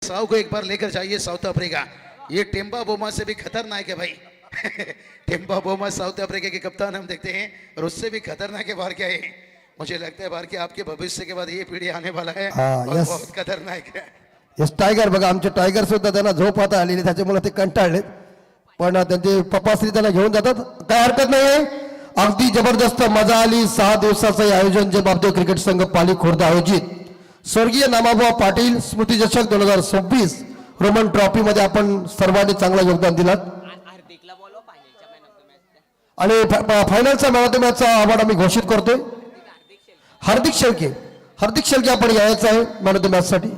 साउ को एक बार लेकर जाइए साउथ अफ्रीका। ये टेम्बा बोमा से भी खतरनाक है भाई। टेम्बा बोमा साउथ अफ्रीका के कप्तान हम देखते हैं और उससे भी खतरनाक है बाहर क्या है। मुझे लगता है बाहर के आपके भविष्य के बाद ये पीढ़ी आने वाला है और बहुत खतरनाक है। यस टायगर बघा, आमचे टायगर सुद्धा त्यांना झोप आता आलेली, त्याच्यामुळे ते कंटाळले, पण त्यांचे पप्पाश्री त्यांना घेऊन जातात, काय हरकत नाही। अगदी जबरदस्त मजा आली। 6 दिवसाचं आयोजन जे बापदेव क्रिकेट संघ पाली खुर्द आयोजित स्वर्गीय नामाबा पाटील स्मृती चषक 2026 रोमन ट्रॉफी मध्ये आपण सर्वांनी चांगला योगदान दिलात आणि फायनलचा मॅन ऑफ द मॅचचा अवॉर्ड आम्ही घोषित करतोय। हार्दिक शेळके आपण यायचं आहे मॅन ऑफ द मॅच साठी।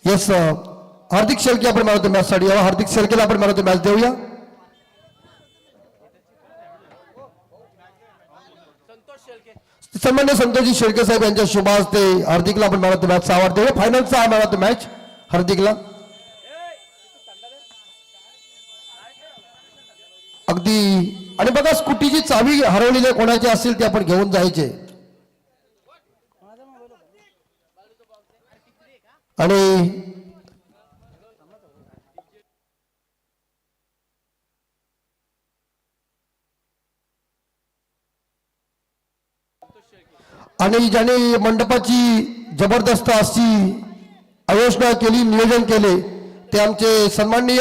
यस हार्दिक शेळके आपण मॅन ऑफ द मॅच साठी यावं। हार्दिक शेळकेला आपण मॅन ऑफ द मॅच देऊया। सन्मान्य संतोषजी शेळके साहेब यांच्या शुभ हस्ते हार्दिकला आपण मॅन ऑफ द मॅचचा अवॉर्ड देऊया। फायनलचा मॅन ऑफ द मॅच हार्दिकला। अगदी आणि बघा स्कूटीची चावी हरवलेली कोणाची असेल ती आपण घेऊन जायचे आणि ज्याने मंडपाची जबरदस्त अशी आयोजन केली, नियोजन केले ते आमचे सन्माननीय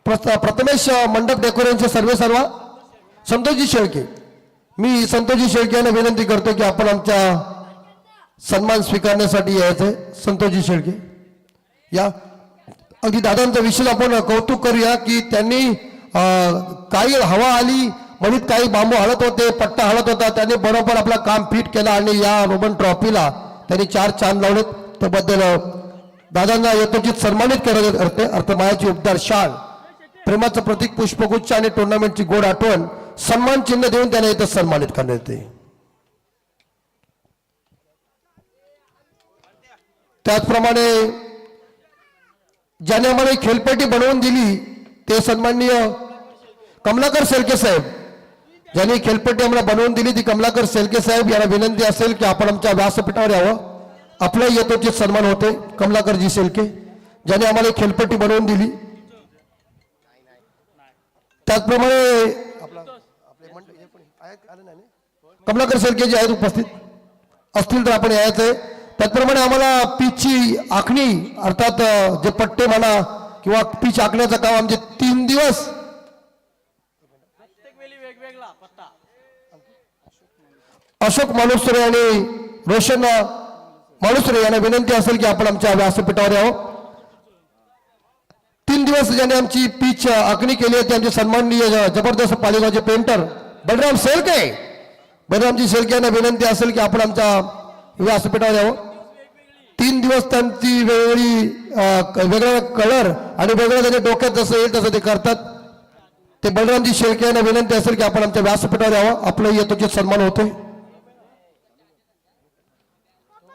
प्रथमेश मंडप डेकोरेशनचे सर्व संतोषजी शेळके। मी संतोषजी शेळके यांना विनंती करतो की आपण आमचा सन्मान स्वीकारण्यासाठी यायचे। संतोषजी शेळके या। अगदी दादांचा विशेष आपण कौतुक करूया की त्यांनी काही हवा आली म्हणून काही बांबू हलत होते, पट्टा हलत होता, त्यांनी बरोबर आपला काम फिट केला आणि या रोमन ट्रॉफीला त्यांनी 4 चांद लावले। त्याबद्दल दादांना यथोचित सन्मानित करते। अर्थमायाची उपदार शाल, प्रेमाचं प्रतीक पुष्पगुच्छ आणि टुर्नामेंटची गोड आठवण सन्मान चिन्ह देऊन त्यांना इथं सन्मानित करण्यात येते। त्याचप्रमाणे ज्याने आम्हाला खेळपट्टी बनवून दिली ते सन्माननीय कमलाकर शेळके साहेब। ज्यांनी खेळपट्टी आम्हाला बनवून दिली ती कमलाकर शेळके साहेब यांना विनंती असेल की आपण आमच्या व्यासपीठावर यावं। आपला यथोचित सन्मान होते कमलाकरजी शेळके ज्यांनी आम्हाला खेळपट्टी बनवून दिली। त्याचप्रमाणे कमलाकर शेळके जे आहेत उपस्थित असतील तर आपण यायचंय। त्याचप्रमाणे आम्हाला पिचची आखणी अर्थात जे पट्टे म्हणा किंवा पिच आखण्याचं काम आमचे 3 दिवस अशोक मालुसरे आणि रोशन मालुसरे यांना विनंती असेल की आपण आमच्या व्यासपीठावर यावं। 3 दिवस ज्याने आमची पिच आखणी केली आहे ते आमचे सन्माननीय जबरदस्त पालिगावचे पेंटर बलराम शेळके। बलरामजी शेळके यांना विनंती असेल की आपण आमच्या व्यासपीठावर यावं। 3 दिवस त्यांची वेगवेगळा कलर आणि वेगवेगळ्या त्यांच्या डोक्यात जसं येईल तसं ते करतात। ते बलरामजी शेळके यांना विनंती असेल की आपण आमच्या व्यासपीठावर यावं। आपलं यथोचित सन्मान होतोय।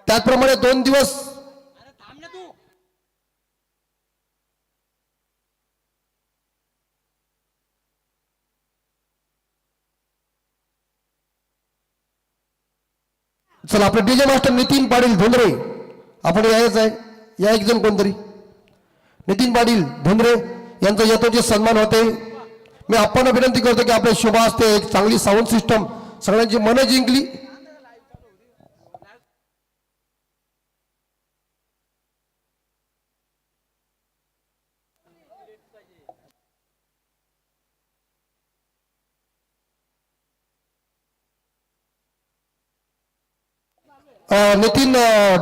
त्याचप्रमाणे 2 दिवस चला आपले डीजे मास्टर नितीन पाटील धुंद्रे आपण यायचं आहे। या एक जण कोणतरी नितीन पाटील धुंद्रे यांचा यथोचित सन्मान होते। मी आपण विनंती करतो की आपल्या शुभ हस्ते एक चांगली साऊंड सिस्टम सगळ्यांची मन जिंकली। नितीन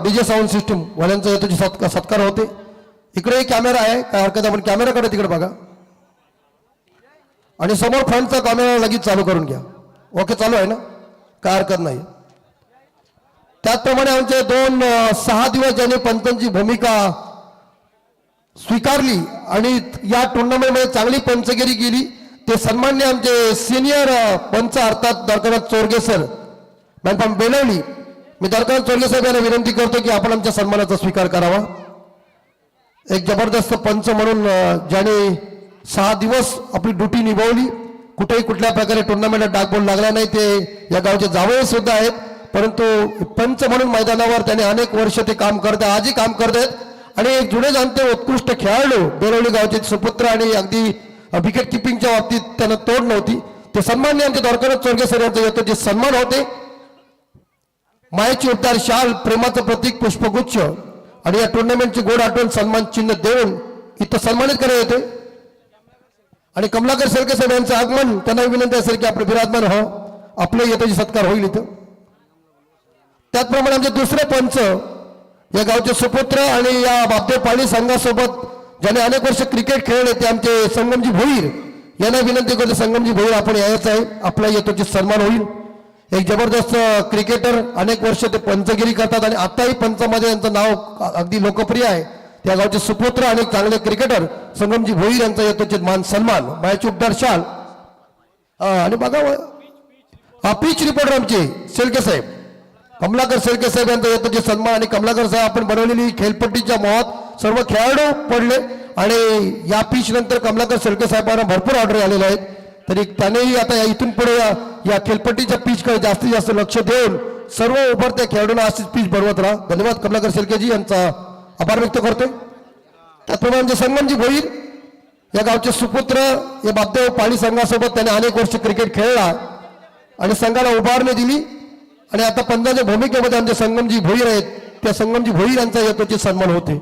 डीजे साऊंड सिस्टम वाल्यांचा येतोची सत्कार होते। इकडे कॅमेरा आहे, काय हरकत आपण कॅमेराकडे तिकडे बघा आणि समोर फ्रंटचा कॅमेरा लगेच चालू करून घ्या। ओके चालू आहे ना, काय हरकत नाही। त्याचप्रमाणे आमचे 6 दिवस ज्यांनी पंचांची भूमिका स्वीकारली आणि या टुर्नामेंटमध्ये चांगली पंचगिरी केली ते सन्मान्य आमचे सिनियर पंच अर्थात दरकनाथ चोरगे सर मॅडम बेलवली। मी दरकनाथ चोरगे साहेब यांना विनंती करतो की आपण आमच्या सन्मानाचा स्वीकार करावा। एक जबरदस्त पंच म्हणून ज्याने 6 दिवस आपली ड्युटी निभावली, कुठेही कुठल्या प्रकारे टुर्नामेंटला डागबोल लागला नाही, ते या गावचे जावळे सुद्धा आहेत। परंतु पंच म्हणून मैदानावर त्याने अनेक वर्ष ते काम करतात, आजही काम करतात आणि एक जुने जाणते उत्कृष्ट खेळाडू बेलवली गावचे सुपुत्र आणि अगदी विकेट किपिंगच्या बाबतीत त्यांना तोड नव्हती. ते सन्मान्य आमचे द्वारकानाथ चोरगे सर यांचा येतो जे सन्मान होते. मायेची उद्धार शाल, प्रेमाचं प्रतीक पुष्पगुच्छ आणि या टुर्नामेंटची गोड आठवण सन्मान चिन्ह देऊन इथं सन्मानित करण्यात येते. आणि कमलाकर शेळके साहेब यांचं आगमन, त्यांना विनंती असेल की आपले विराजमान हो, आपले येतोची सत्कार होईल इथं. त्याचप्रमाणे आमचे दुसरे पंच या गावचे सुपुत्र आणि या बापदेव पाणी संघासोबत ज्याने अनेक वर्ष क्रिकेट खेळले ते आमचे संगमजी भोईर यांना विनंती करतो. संगमजी भोईर आपण यायचं आहे, आपला येतोची सन्मान होईल. एक जबरदस्त क्रिकेटर, अनेक वर्ष ते पंचगिरी करतात आणि आताही पंचामध्ये यांचं नाव अगदी लोकप्रिय आहे. त्या गावचे सुपुत्र आणि चांगले क्रिकेटर संगमजी भोईर यांचा येतोचे मान सन्मान, बायची उड्डार शाल. आणि बघा पिच रिपोर्टर आमचे शेळके साहेब, कमलाकर शेळके साहेब यांचा येतोचे सन्मान. आणि कमलाकर साहेब आपण बनवलेली खेळपट्टीच्या मोहात सर्व खेळाडू पडले आणि या पिच नंतर कमलाकर शेळके साहेबांना भरपूर ऑर्डर आलेले आहेत. तरी त्यानेही आता इथून पुढे या खेळपट्टीच्या पिचकडे जास्तीत जास्त लक्ष देऊन सर्व उभरत्या खेळाडूंना अशीच पिच बनवत राहा. धन्यवाद कमलाकर शेळकेजी, यांचा आभार व्यक्त करतोय. त्याचप्रमाणे संगमजी भोईर या गावचे सुपुत्र या बापदेव पाणी संघासोबत त्याने अनेक वर्ष क्रिकेट खेळला आणि संघाला उभारणी दिली. आणि आता पंजाच्या भूमिकेमध्ये आमचे संगमजी भोईर आहेत, त्या संगमजी भोईर यांचा येतोचे सन्मान होते.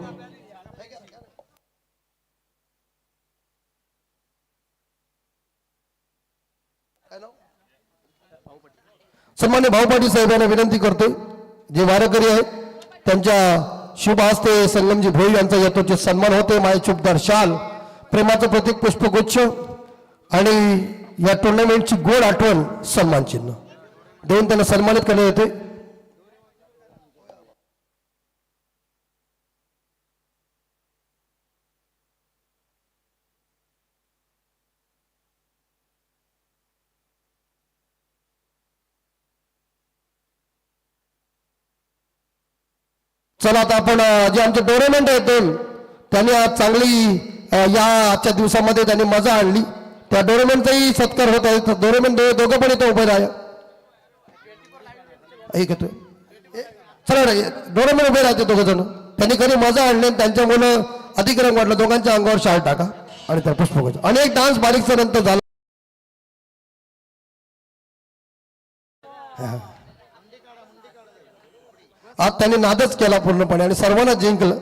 सन्मान्य भाऊ पाटील साहेबांना विनंती करतोय, जे वारकरी आहेत त्यांच्या शुभ हस्ते संगमजी भोईर यांचा येतोचे सन्मान होते. मायेची उबदार शाल, प्रेमाचं प्रतीक पुष्पगुच्छ आणि या टुर्नामेंटची गोड आठवण सन्मान चिन्ह देऊन त्यांना सन्मानित करण्यात येते. चला आता आपण जे आमचे टुर्नामेंट आहेत त्यांनी आज चांगली या आजच्या दिवसामध्ये त्यांनी मजा आणली, त्या डोरेमेंटचाही सत्कार होत आहे. डोरेमेंट दोघं पण इथं उभे राहा. ऐकतोय चला रे, डोरेमेंट उभे राहते दोघं जण. त्यांनी कधी मजा आणली, त्यांच्या मुलं अधिक रंग वाटलं, दोघांच्या अंगावर शाल टाका आणि त्या पुष्पगुच्छ. अनेक डान्स बारीकचा नंतर झाला. आज त्यांनी नादच केला पूर्णपणे आणि सर्वांना जिंकलं.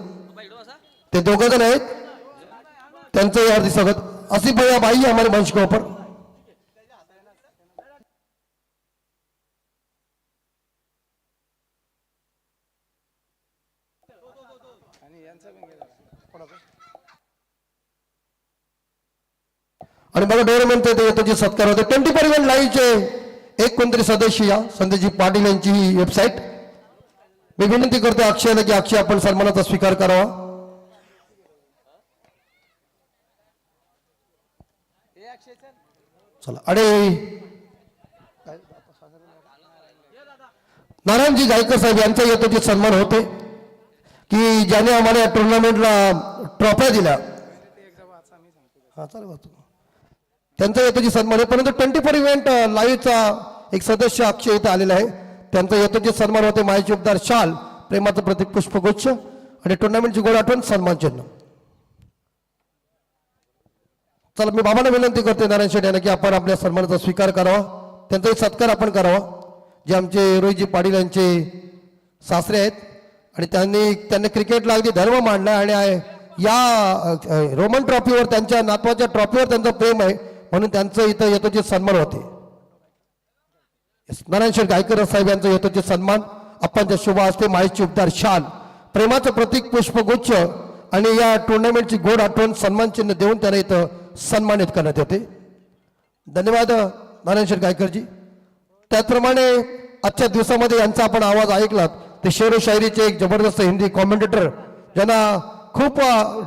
ते दोघं जण आहेत, त्यांचं हार्दिक स्वागत. असी भैया बाई हमारे मंच के ऊपर. आणि बघा डोरेमेंट येतो सत्कार होते. 24 इव्हेंट लाईव्हचे एक कोणतरी सदस्य या संदेशजी पाटील यांची वेबसाईट. मी विनंती करतो अक्षयला की अक्षय आपण सन्मानाचा स्वीकार करावा. चला. आणि नारायणजी गायकर साहेब यांचा येतो सन्मान होते की ज्याने आम्हाला या टुर्नामेंटला ट्रॉफ्या दिल्या. हा चालेल, त्यांचा येतो सन्मान आहे. परंतु 24 इव्हेंट लाईव्हचा एक सदस्य अक्षय इथं आलेला आहे, त्यांचा येतो सन्मान होते. मायेची उबदार शाल, प्रेमाचं प्रतीक पुष्पगुच्छ आणि टुर्नामेंटची गोड आठवण सन्मान चिन्ह. चला, मी बाबांना विनंती करते नारायण शेठ यांना की आपण आपल्या सन्मानाचा स्वीकार करावा, त्यांचाही सत्कार आपण करावा. जे आमचे रोहितजी पाटील यांचे सासरे आहेत आणि त्यांनी क्रिकेटला अगदी धर्म मांडला आणि या रोमन ट्रॉफीवर, त्यांच्या नातवाच्या ट्रॉफीवर त्यांचं प्रेम आहे, म्हणून त्यांचं इथं येतोचे सन्मान होते. नारायण शेठ गायकर साहेब यांचा येतोचे सन्मान आपणच्या शुभ हस्ते मायेची उबदार शाल, प्रेमाचं प्रतीक पुष्पगुच्छ आणि या टुर्नामेंटची गोड आठवण सन्मान चिन्ह देऊन त्यांना इथं सन्मानित करण्यात येते. धन्यवाद नारायण शेठ गायकरजी. त्याचप्रमाणे आजच्या दिवसामध्ये यांचा आपण आवाज ऐकलात ते शेर व शायरीचे एक जबरदस्त हिंदी कॉमेंटेटर, ज्यांना खूप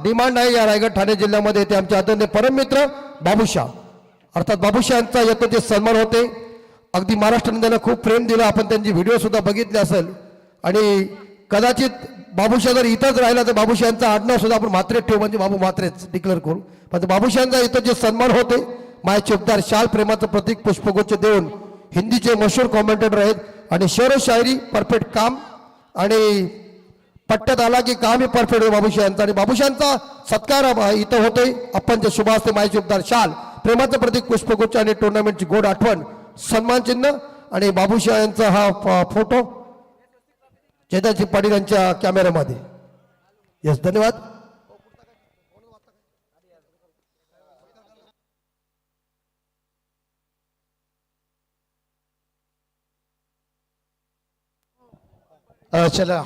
डिमांड आहे या रायगड ठाणे जिल्ह्यामध्ये, ते आमचे आदरणीय परममित्र बाबूशाह, अर्थात बाबूशाह यांचा येतो ते सन्मान होते. अगदी महाराष्ट्राने त्यांना खूप प्रेम दिलं, आपण त्यांची व्हिडिओ सुद्धा बघितले असेल. आणि कदाचित बाबूशाह जर इथंच राहिला तर बाबूशाह यांचा आडनाव सुद्धा आपण म्हात्रेच ठेवू, म्हणजे बाबू म्हात्रेच डिक्लेअर करू. पण बाबूशाहांचा इथं जे सन्मान होते, मायेचे उबदार शाल, प्रेमाचं प्रतीक पुष्पगुच्छ देऊन हिंदीचे मशहूर कॉमेंटेटर आहेत आणि शेरो शायरी परफेक्ट काम आणि पट्ट्यात आला की काम ही परफेक्ट बाबूशांचा आणि बाबूशांचा सत्कार इथं होतोय. आपणच्या शुभ हस्ते माहिती उपदार शाल प्रेमाचं प्रतीक पुष्पगुच्छ आणि टुर्नामेंटची गोड आठवण सन्मान चिन्ह आणि बाबूशाह यांचा हा फोटो चेताजी पाटील यांच्या कॅमेऱ्यामध्ये. यस धन्यवाद. चला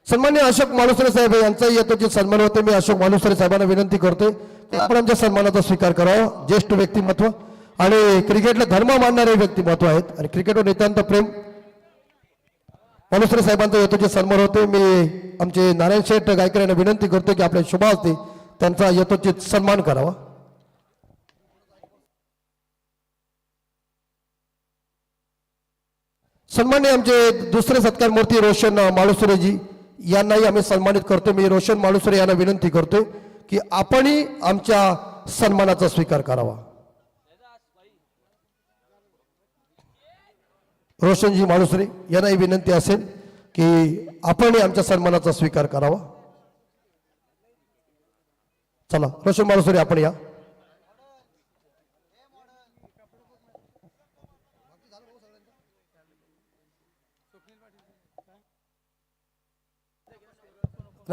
सन्मान्य अशोक मालुसरे साहेब यांचाही येतो सन्मान होते. मी अशोक मालुसरे साहेबांना विनंती करतोय की आपण आमच्या सन्मानाचा स्वीकार करावा. ज्येष्ठ व्यक्तिमत्व आणि क्रिकेटला धर्म मानणारे व्यक्तिमत्व आहेत आणि क्रिकेटवर नितांत प्रेम मालुसरे साहेबांचा येतो सन्मान होते. मी आमचे नारायण शेठ गायकर यांना विनंती करतो की आपल्या शुभ हस्ते त्यांचा यथोचित सन्मान करावा. सन्मान्य आमचे दुसरे सत्कार मूर्ती रोशन मालुसरेजी यांनाही आम्ही सन्मानित करतो. मी रोशन मालुसरे यांना विनंती करतोय की आपणही आमच्या सन्मानाचा स्वीकार करावा. रोशनजी मालुसरे यांनाही विनंती असेल की आपणही आमच्या सन्मानाचा स्वीकार करावा. चला रोशन मालुसरे आपण या.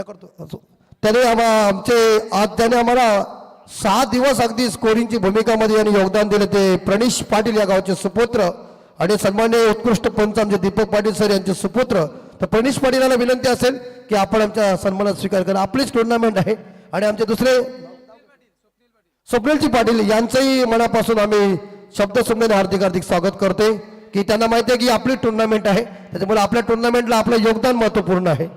करतो त्याने आमचे आज त्याने आम्हाला 6 दिवस अगदी स्कोरिंगची भूमिकामध्ये यांनी योगदान दिले. ते प्रणीश पाटील या गावचे सुपुत्र आणि सन्मान्य उत्कृष्ट पंच आमचे दीपक पाटील सर यांचे सुपुत्र. तर प्रणीश पाटीलांना विनंती असेल की आपण आमच्या सन्मानात स्वीकार करा. आपलीच टुर्नामेंट आहे आणि आमचे दुसरे स्वप्नीलजी पाटील यांचंही मनापासून आम्ही शब्दसंमेलन हार्दिक हार्दिक स्वागत करतोय की त्यांना माहिती आहे की आपली टुर्नामेंट आहे, त्याच्यामुळे आपल्या टुर्नामेंटला आपलं योगदान महत्त्वपूर्ण आहे.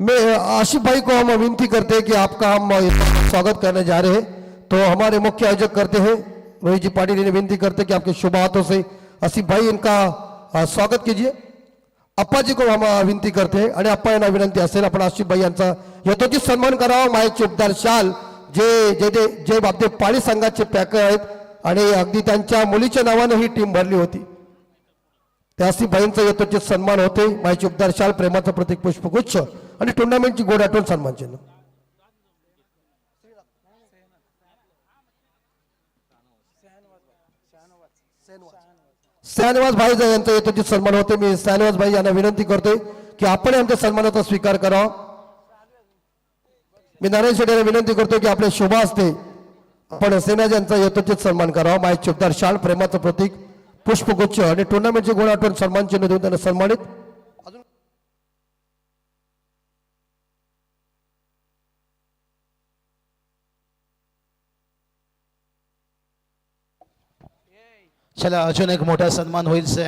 मैं आशिफ भाई को हम विनती करते हैं कि आपका हम स्वागत करने जा रहे हैं. तो हमारे मुख्य आयोजक करते हैं रोहित जी पाटिल ने विनती करते हैं कि आपके शुभ हाथों से आसिफ भाई इनका स्वागत कीजिए. अप्पा जी को हम विनती करते हैं आणि अप्पा यांना विनंती असेल आपण आशिफ भाई यांचा यथोचित सन्मान करावा. माहिती उपदार शाल जे जे जे बाबते पाळी संघाचे पॅकर आहेत आणि अगदी त्यांच्या मुलीच्या नावानं ही टीम भरली होती. त्या आसिफ भाईंचा यथोचित सन्मान होते. माहिती उपदार शाल प्रेमाचं प्रतीक पुष्पगुच्छ आणि टुर्नामेंटची गोड आठवण सन्मान चिन्ह. शहनवाज भाई यांचा यथोचित सन्मान होते. मी शहनवाज भाई यांना विनंती करतोय की आपण आमच्या सन्मानाचा स्वीकार करावा. मी नारायण शेठ यांना विनंती करतोय की आपल्या शुभ हस्ते आपण सेनाज यांचा यथोचित सन्मान करावा. माहिती चुपदार शाल प्रेमाचं प्रतीक पुष्पगुच्छ आणि टुर्नामेंटची गोड आठवण सन्मान चिन्ह देऊन त्यांना सन्मानित. चला अजून एक मोठा सन्मान होईल से.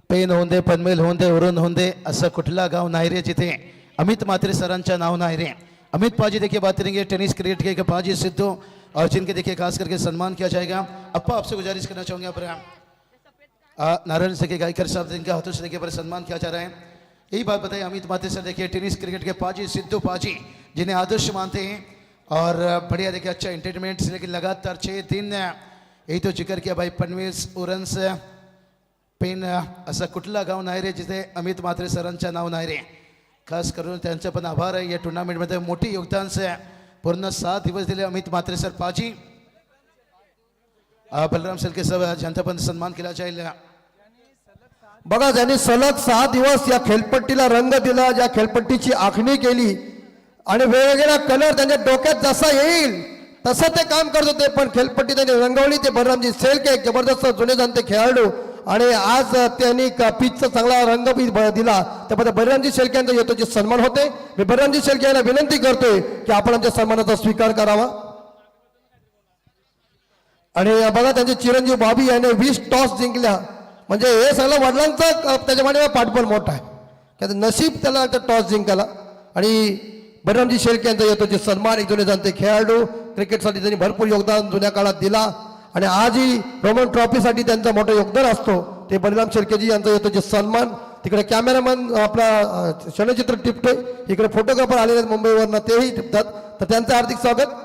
पेन होऊन दे, पनवेल होऊन दे, उरण होऊन दे, असं कुठला गाव नाही रे जिथे अमित मात्रे सरांच्या नाव नाही रे. अमित पाजी देखिए बात करेंगे टेनिस क्रिकेट के पाजी सिद्धू और जिनके देखिए खास करके सम्मान किया जाएगा. अप्पा आपसे गुजारिश करना चाहूंगा पर नारायण से के गायकर साहब जिनका हाथों से देखिए पर सम्मान किया जा रहा है. यही बात बताइए अमित मात्रे सर देखिए टेनिस क्रिकेट के पाजी सिद्धू पाजी जिन्हें आदर्श मानते हैं और बढ़िया देखिए अच्छा एंटरटेनमेंट लेकिन लगातार 6 दिन यही तो जिक्र किया भाई पनवेल उरन्स पेन असं कुठला गाव नाही रे जिथे अमित मात्रे सरांचं नाव नाही रे. खास करून त्यांचं पण आभार आहे. या टुर्नामेंटमध्ये मोठी योगदान से पूर्ण 7 दिवस दिले अमित मात्रे सर पाजी. बलराम सलके सब ज्यांचा पण सन्मान केला जाईल. बघा ज्यांनी सलग 6 दिवस या खेळपट्टीला रंग दिला, ज्या खेळपट्टीची आखणी केली आणि वेगवेगळ्या कलर त्यांच्या डोक्यात जसा येईल तसं ते काम करत होते. पण खेळपट्टी त्यांनी रंगवली. ते बलरामजी सेलके एक जबरदस्त जुने जाणते खेळाडू आणि आज त्यांनी पिचचा चांगला रंग दिला. त्यामध्ये बलरामजी शेळके यांचा येतोचे सन्मान होते. मी बलरामजी शेळके यांना विनंती करतोय की आपण आमच्या सन्मानाचा स्वीकार करावा. आणि बघा त्यांचे चिरंजीव बाबी याने 20 टॉस जिंकल्या. म्हणजे हे सगळं वडिलांचं त्याच्यामध्ये पाठबळ मोठा आहे. नशीब त्याला टॉस जिंकायला. आणि बलरामजी शेळके यांचा येतो जे सन्मान. एक जुने जाणते खेळाडू, क्रिकेटसाठी त्यांनी भरपूर योगदान जुन्या काळात दिला आणि आजही रोमन ट्रॉफीसाठी त्यांचं मोठं योगदान असतो. ते बलराम शेळकेजी यांचा येतो जे सन्मान. तिकडे कॅमेरामॅन आपला क्षणचित्र टिपतोय, इकडे फोटोग्राफर आलेले आहेत मुंबईवरनं, तेही टिपतात. तर त्यांचं हार्दिक स्वागत.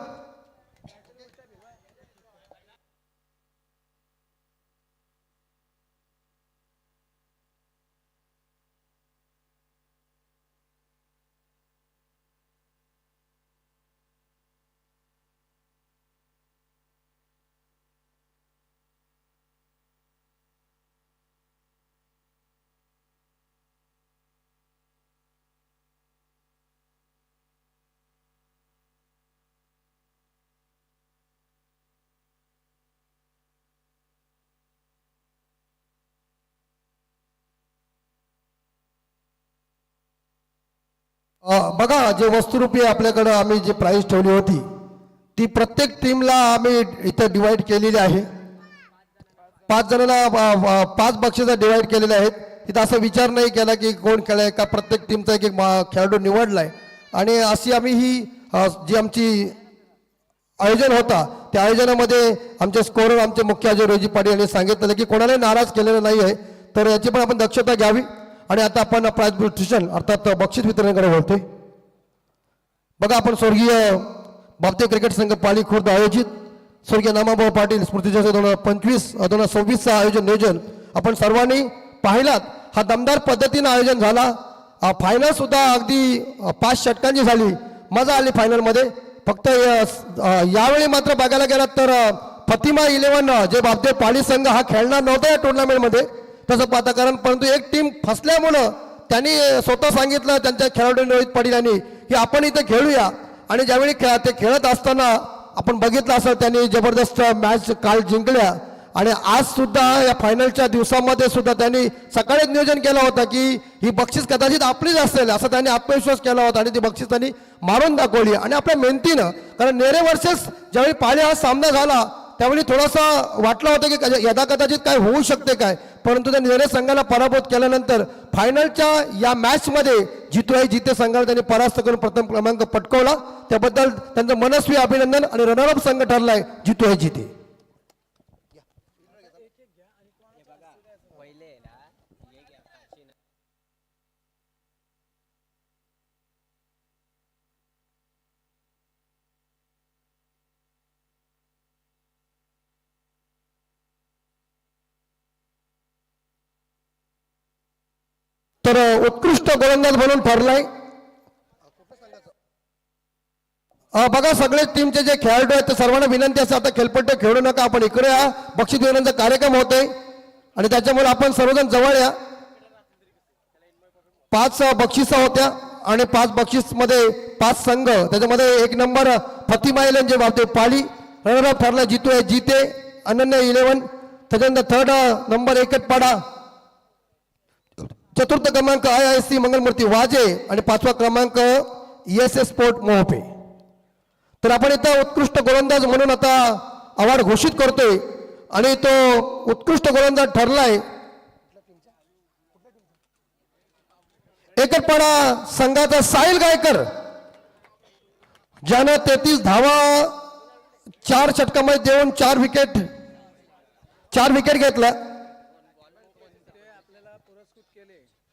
बघा, जे वस्तुरूपी आपल्याकडं आम्ही जी प्राईज ठेवली होती ती प्रत्येक टीमला आम्ही इथं डिवाइड केलेली आहे. 5 जणांना 5 बक्षिसं डिवाइड केलेले आहेत. तिथं असा विचार नाही केला की कोण खेळाय का, प्रत्येक टीमचा एक एक खेळाडू निवडलाय. आणि अशी आम्ही ही जी आमची आयोजन होता त्या आयोजनामध्ये आमचे स्कोरर आमचे मुख्य अजय रोजी पाटील यांनी सांगितलं की कोणालाही नाराज केलेलं नाही आहे, तर याची पण आपण दक्षता घ्यावी. आणि आता आपण प्राइज डिस्ट्रीब्युशन अर्थात बक्षीस वितरणाकडे बोलतोय. बघा, आपण स्वर्गीय भारतीय क्रिकेट संघ पाली खुर्द आयोजित स्वर्गीय नामाभाऊ पाटील स्मृती 2025-2026 आयोजन नियोजन आपण सर्वांनी पाहिलात. हा दमदार पद्धतीनं आयोजन झाला. फायनल सुद्धा अगदी 5 षटकांची झाली, मजा आली फायनलमध्ये. फक्त यावेळी मात्र बघायला गेलात तर फतिमा 11 जे भारतीय पाली संघ हा खेळणार नव्हता या टुर्नामेंटमध्ये तसं पाहता, कारण परंतु एक टीम फसल्यामुळं त्यांनी स्वतः सांगितलं त्यांच्या खेळाडू रोहित पाटील यांनी की आपण इथे खेळूया. आणि ज्यावेळी ते खेळत असताना आपण बघितलं असं त्यांनी जबरदस्त मॅच काल जिंकल्या. आणि आज सुद्धा या फायनलच्या दिवसामध्ये सुद्धा त्यांनी सकाळीच नियोजन केलं होतं की ही बक्षीस कदाचित आपलीच असेल असा त्यांनी आत्मविश्वास केला होता आणि ती बक्षीस त्यांनी मारून दाखवली. आणि आपल्या मेहनतीनं, कारण नेरे वर्सेस ज्यावेळी पाली हा सामना झाला त्यावेळी थोडासा वाटलं होतं की यदा कदाचित काय होऊ शकते काय, परंतु त्या नेरे संघाला पराभूत केल्यानंतर फायनलच्या या मॅचमध्ये जितू आहे जिते संघाला त्यांनी परास्त करून प्रथम क्रमांक पटकावला. त्याबद्दल त्यांचं मनस्वी अभिनंदन. आणि रनरअप संघ ठरलाय जितू आहे जिते. तर उत्कृष्ट गोलंदाज म्हणून ठरलाय. बघा, सगळे टीमचे जे खेळाडू आहेत ते सर्वांना विनंती असते आता खेळपट्टे खेळू नका, आपण इकडे या. बक्षीस वितरणाचा कार्यक्रम होतोय आणि त्याच्यामुळे आपण सर्वजण जवळ या. 5 बक्षिसा होत्या आणि 5 बक्षीस मध्ये 5 संघ, त्याच्यामध्ये 1 नंबर फतिमा 11 जे भारतीय पाली, रनरअप ठरला जितू आहे जिते अनन्या 11, त्याच्यानंतर 3rd नंबर एकटपाडा, 4th क्रमांक IISc मंगलमूर्ती वाजे आणि 5वा क्रमांक ESS स्पोर्ट मोहपे. तर आपण इथं उत्कृष्ट गोलंदाज म्हणून आता अवॉर्ड घोषित करतोय आणि तो उत्कृष्ट गोलंदाज ठरलाय एकटपाडा संघाचा साहिल गायकर, ज्यानं 33 धावा 4 षटकामध्ये देऊन 4 विकेट घेतला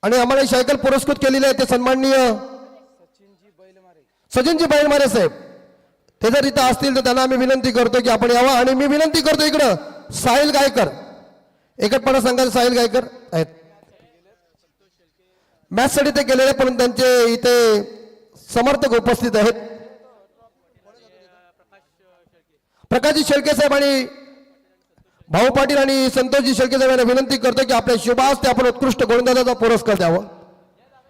आणि आम्हाला सायकल पुरस्कृत केलेले आहे ते सन्माननीय सचिनजी बैलमारे साहेब. ते जर इथं असतील तर त्यांना आम्ही विनंती करतो की आपण यावं. आणि मी विनंती करतो इकडं साहिल गायकर, एकटपाडा संघाचे साहिल गायकर आहेत. मॅचसाठी ते गेलेले पण त्यांचे इथे समर्थक उपस्थित आहेत. प्रकाशजी शेळके साहेब आणि भाऊ पाटील आणि संतोषजी शेळके साहेब यांना विनंती करतो की आपल्या शुभ हस्ते आपण उत्कृष्ट गोलंदाजाचा पुरस्कार द्यावा.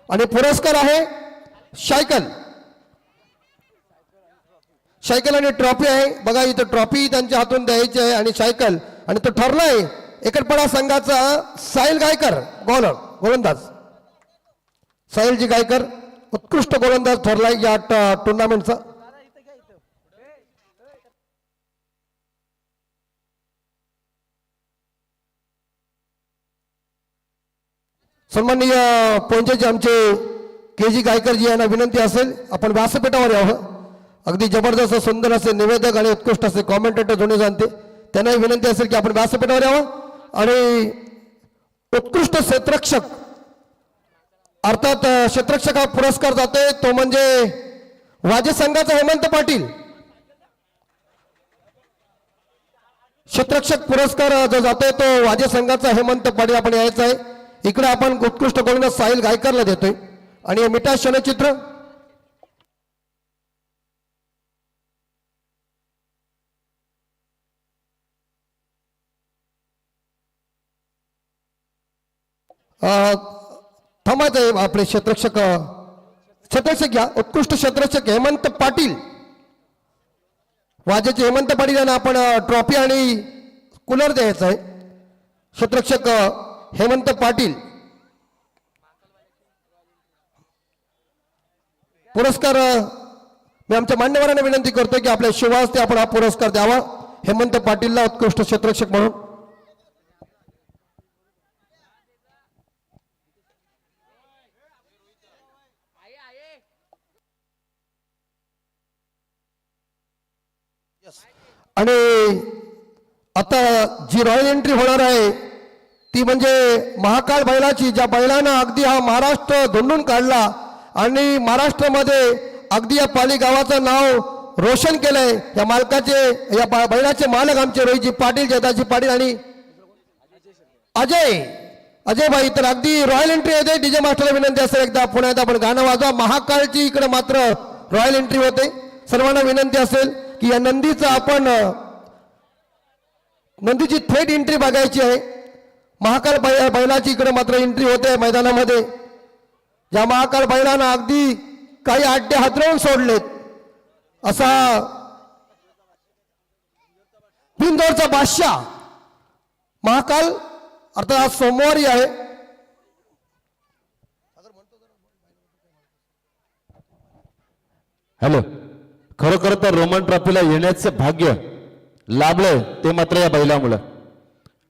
आणि पुरस्कार आहे सायकल आणि ट्रॉफी आहे. बघा, इथं ट्रॉफी त्यांच्या हातून द्यायची आहे आणि सायकल. आणि तो ठरलाय एकटपाडा संघाचा साहिल गायकर गोलंदाज. साहिलजी गायकर उत्कृष्ट गोलंदाज ठरलाय या टुर्नामेंटचा. सन्माननीय पोंचेचे आमचे के जी गायकर जी यांना विनंती असेल आपण व्यासपीठावर यावं. अगदी जबरदस्त सुंदर असे निवेदक आणि उत्कृष्ट असे कॉमेंटेटर दोन्ही जाणते त्यांनाही विनंती असेल की आपण व्यासपीठावर यावं. आणि उत्कृष्ट क्षेत्ररक्षक अर्थात क्षेत्ररक्षक हा पुरस्कार जातोय तो म्हणजे वाजे संघाचा हेमंत पाटील. क्षेत्ररक्षक पुरस्कार जो जातोय तो वाजे संघाचा हेमंत पाटील आपण यायचा आहे. इकडे आपण उत्कृष्ट गोलंदाज साहिल गायकरला देतोय. आणि मिठा क्षणचित्र थांबायचं आपले क्षेत्ररक्षक घ्या. उत्कृष्ट क्षेत्ररक्षक हेमंत पाटील वाजेचे हेमंत पाटील यांना आपण ट्रॉफी आणि कूलर द्यायचा आहे. क्षेत्ररक्षक हेमंत पाटील पुरस्कार मी आमच्या मान्यवरांना विनंती करतो की आपल्या शिवास ते आपण हा पुरस्कार द्यावा हेमंत पाटीलला उत्कृष्ट क्षेत्ररक्षक म्हणून. आणि आता जी रॉयल एंट्री होणार आहे ती म्हणजे महाकाल बैलाची, ज्या बैलानं अगदी हा महाराष्ट्र धुंडून काढला आणि महाराष्ट्रामध्ये अगदी या पाली गावाचं नाव रोशन केलंय. या मालकाचे या बैलाचे मालक आमचे रोहितजी पाटील, जयदाजी पाटील आणि अजय भाई. तर अगदी रॉयल एंट्री होते. डीजे मास्टरला विनंती असेल एकदा पुन्हा एकदा आपण गाणं वाजवा. महाकालची इकडे मात्र रॉयल एंट्री होते. सर्वांना विनंती असेल की या नंदीचं आपण नंदीची थेट एंट्री बघायची आहे. महाकाल बैलाची इकडे मात्र एंट्री होते मैदानामध्ये. या महाकाल बैलांना अगदी काही अड्डे हातरवून सोडलेत असा बिंदोरचा बादशाह महाकाल अर्थात आज सोमवारी आहे. हॅलो, खरोखर तर रोमन ट्रॉफीला येण्याचं भाग्य लाभलंय ते मात्र या बैलामुळं.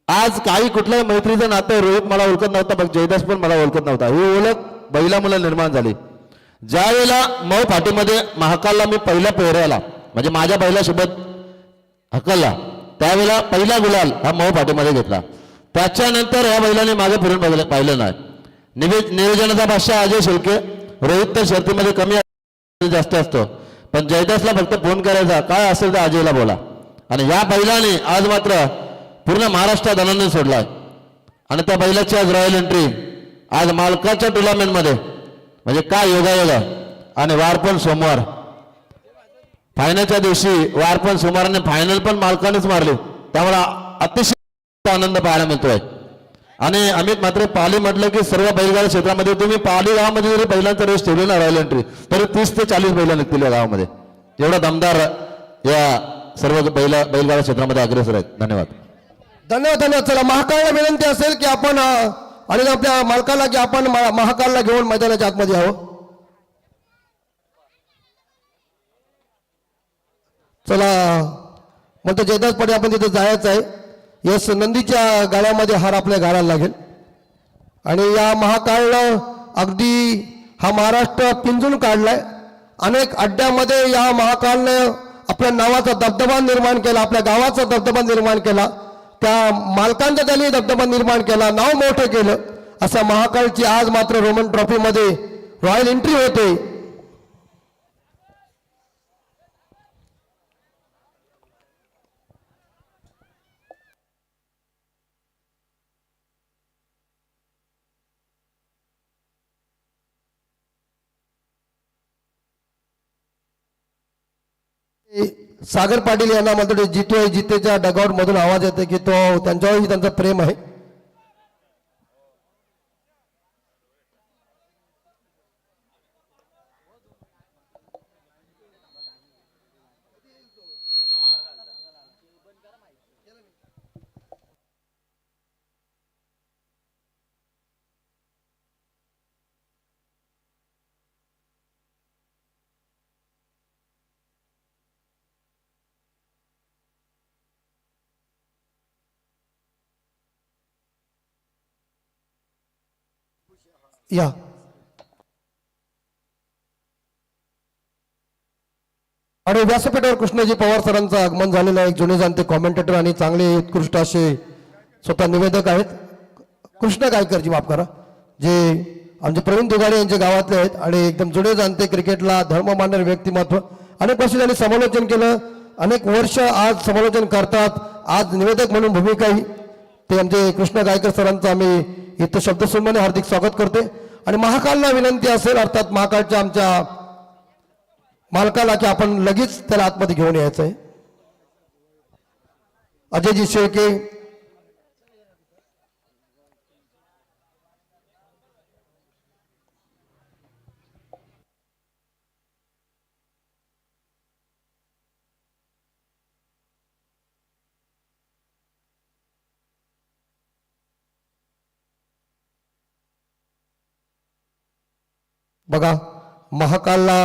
आज काही कुठल्याही मैत्रीचं नातं रोहित मला ओळखत नव्हता, बघ जयदास पण मला ओळखत नव्हता. ही ओळख बैलामुळे निर्माण झाली. ज्या वेळेला मऊ फाटीमध्ये महाकालला मी पहिल्या पेहऱ्याला म्हणजे माझ्या बैलासोबत हकलला त्यावेळेला पहिला गुलाल हा मऊ फाटीमध्ये घेतला. त्याच्यानंतर या बैलाने मागे फिरून पाहिलं नाही. नियोजनाचा बादशाह अजय शेळके. रोहित तर शर्तीमध्ये कमी जास्त असतो, पण जयदासला फक्त फोन करायचा, काय असेल तर अजयला बोला. आणि या बैलाने आज मात्र पूर्ण महाराष्ट्रात आनंद सोडलाय. आणि त्या बैलाची आज रॉयल एंट्री आज मालकाच्या टुर्नामेंटमध्ये म्हणजे काय योगायोग आहे. आणि वार पण सोमवार, फायनलच्या दिवशी वार पण सोमवार आणि फायनल पण मालकानेच मारली. त्यामुळे अतिशय आनंद पाहायला मिळतोय. आणि अमित मात्र पाली म्हटलं की सर्व बैलगाडा क्षेत्रामध्ये तुम्ही पाली गावामध्ये जरी बैलांचा रेस ठेवली ना रॉयल एंट्री तरी 30 ते 40 बैल निघतील या गावामध्ये. एवढा दमदार या सर्व बैलगाडा क्षेत्रामध्ये अग्रेसर आहेत. धन्यवाद. धन्यवाद. चला महाकालला विनंती असेल की आपण आणि आपल्या मालकाला की आपण महाकालला घेऊन मैदानाच्या आतमध्ये यावं. चला म्हणतो जयदास पाटील आपण तिथे जायचं आहे. यस, नंदीच्या गाड्यामध्ये हार आपल्या घालायला लागेल. आणि या महाकालनं अगदी हा महाराष्ट्र पिंजून काढलाय. अनेक अड्ड्यामध्ये या महाकालनं आपल्या नावाचा दबदबा निर्माण केला, आपल्या गावाचा दबदबा निर्माण केला, त्या मालकांचा त्यांनी दबदबा निर्माण केला, नाव मोठं केलं. असा महाकालची आज मात्र रोमन ट्रॉफीमध्ये रॉयल एंट्री होते. सागर पाटील यांना म्हणतो जितोय जितेच्या डगआउट मधून आवाज येते की तो त्यांच्यावरही त्यांचं प्रेम आहे. या आणि व्यासपीठावर कृष्णाजी पवार सरांचं आगमन झालेलं आहे. एक जुने जाणते कॉमेंटेटर आणि चांगले उत्कृष्ट असे स्वतः निवेदक आहेत. कृष्ण गायकरजी माफ करा, जे आमचे प्रवीण दुगाडे यांच्या गावातले आहेत आणि एकदम जुने जाणते क्रिकेटला धर्म मानणारे व्यक्तिमत्व. अनेक वर्ष त्यांनी समालोचन केलं, अनेक वर्ष आज समालोचन करतात, आज निवेदक म्हणून भूमिकाही ते आमचे कृष्ण गायकर सरांचं आम्ही इथं शब्दसन्माने हार्दिक स्वागत करते. आणि महाकालला विनंती असेल, अर्थात महाकालच्या आमच्या मालकाला, की आपण लगेच त्याला आतमध्ये घेऊन यायचं आहे. अजयजी शेळके, बघा महाकालला